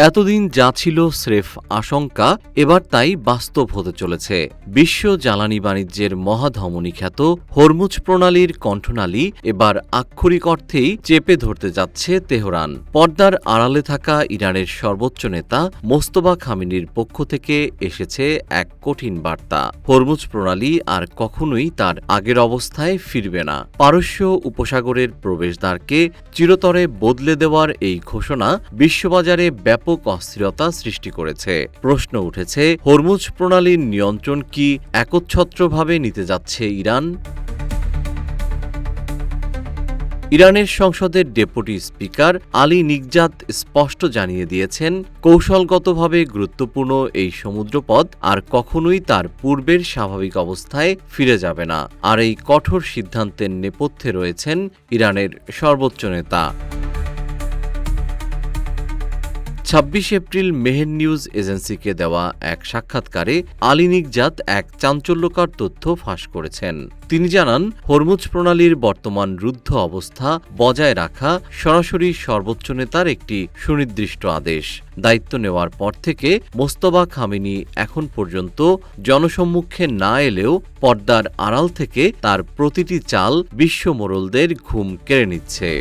এতদিন যা ছিল স্রেফ আশঙ্কা, এবার তাই বাস্তব হতে চলেছে। বিশ্ব জ্বালানি বাণিজ্যের মহাধমনী খ্যাত হরমুজ প্রণালীর কণ্ঠনালী এবার আক্ষরিক অর্থেই চেপে ধরতে যাচ্ছে তেহরান। পর্দার আড়ালে থাকা ইরানের সর্বোচ্চ নেতা মোস্তফা খামেনির পক্ষ থেকে এসেছে এক কঠিন বার্তা। হরমুজ প্রণালী আর কখনোই তার আগের অবস্থায় ফিরবে না। পারস্য উপসাগরের প্রবেশদ্বারকে চিরতরে বদলে দেওয়ার এই ঘোষণা বিশ্ববাজারে ব্যাপক অস্থিরতা সৃষ্টি করেছে। প্রশ্ন উঠেছে, হরমুজ প্রণালীর নিয়ন্ত্রণ কি একচ্ছত্রভাবে নিতে যাচ্ছে ইরান? ইরানের সংসদের ডেপুটি স্পিকার আলী নিকজাত স্পষ্ট জানিয়ে দিয়েছেন, কৌশলগতভাবে গুরুত্বপূর্ণ এই সমুদ্রপথ আর কখনোই তার পূর্বের স্বাভাবিক অবস্থায় ফিরে যাবে না। আর এই কঠোর সিদ্ধান্তের নেপথ্যে রয়েছেন ইরানের সর্বোচ্চ নেতা। ২৬ এপ্রিল মেহের নিউজ এজেন্সিকে দেওয়া এক সাক্ষাৎকারে আলী নিকজাত এক চাঞ্চল্যকর তথ্য ফাঁস করেছেন। তিনি জানান, হরমুজ প্রণালীর বর্তমান রুদ্ধ অবস্থা বজায় রাখা সরাসরি সর্বোচ্চ নেতার একটি সুনির্দিষ্ট আদেশ। দায়িত্ব নেওয়ার পর থেকে মোস্তফা খামেনি এখন পর্যন্ত জনসম্মুখে না এলেও পর্দার আড়াল থেকে তার প্রতিটি চাল বিশ্ব মোড়লদের ঘুম কেড়ে নিচ্ছে।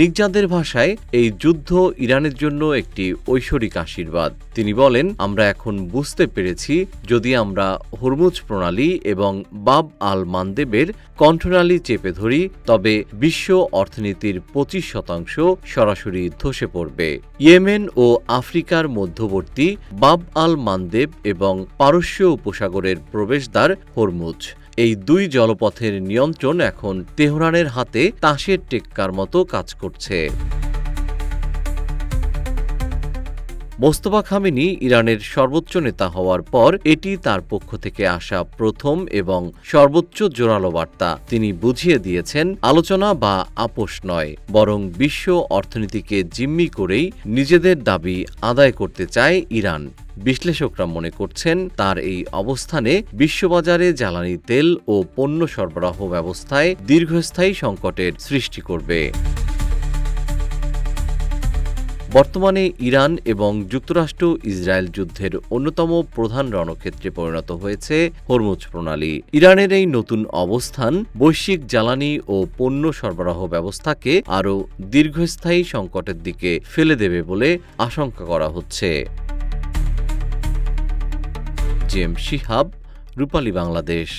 নিকজাতের ভাষায়, এই যুদ্ধ ইরানের জন্য একটি ঐশ্বরিক আশীর্বাদ। তিনি বলেন, আমরা এখন বুঝতে পেরেছি, যদি আমরা হরমুজ প্রণালী এবং বাব আল মানদেবের কণ্ঠনালী চেপে ধরি, তবে বিশ্ব অর্থনীতির ২৫% সরাসরি ধসে পড়বে। ইয়েমেন ও আফ্রিকার মধ্যবর্তী বাব আল মানদেব এবং পারস্য উপসাগরের প্রবেশদ্বার হরমুজ, এই দুই জলপথের নিয়ন্ত্রণ এখন তেহরানের হাতে তাসের টেক্কার মতো কাজ করছে। মোস্তফা খামেনি ইরানের সর্বোচ্চ নেতা হওয়ার পর এটি তার পক্ষ থেকে আসা প্রথম এবং সর্বোচ্চ জোরালো বার্তা। তিনি বুঝিয়ে দিয়েছেন, আলোচনা বা আপোষ নয়, বরং বিশ্ব অর্থনীতিকে জিম্মি করেই নিজেদের দাবি আদায় করতে চায় ইরান। বিশ্লেষকরা মনে করছেন, তার এই অবস্থানে বিশ্ববাজারে জ্বালানি তেল ও পণ্য সরবরাহ ব্যবস্থায় দীর্ঘস্থায়ী সংকটের সৃষ্টি করবে। বর্তমানে ইরান এবং যুক্তরাষ্ট্র ইসরায়েল যুদ্ধের অন্যতম প্রধান রণক্ষেত্রে পরিণত হয়েছে হরমুজ প্রণালী। ইরানের এই নতুন অবস্থান বৈশ্বিক জ্বালানি ও পণ্য সরবরাহ ব্যবস্থাকে আরও দীর্ঘস্থায়ী সংকটের দিকে ফেলে দেবে বলে আশঙ্কা করা হচ্ছে। জেম শিহাব, রূপালী বাংলাদেশ।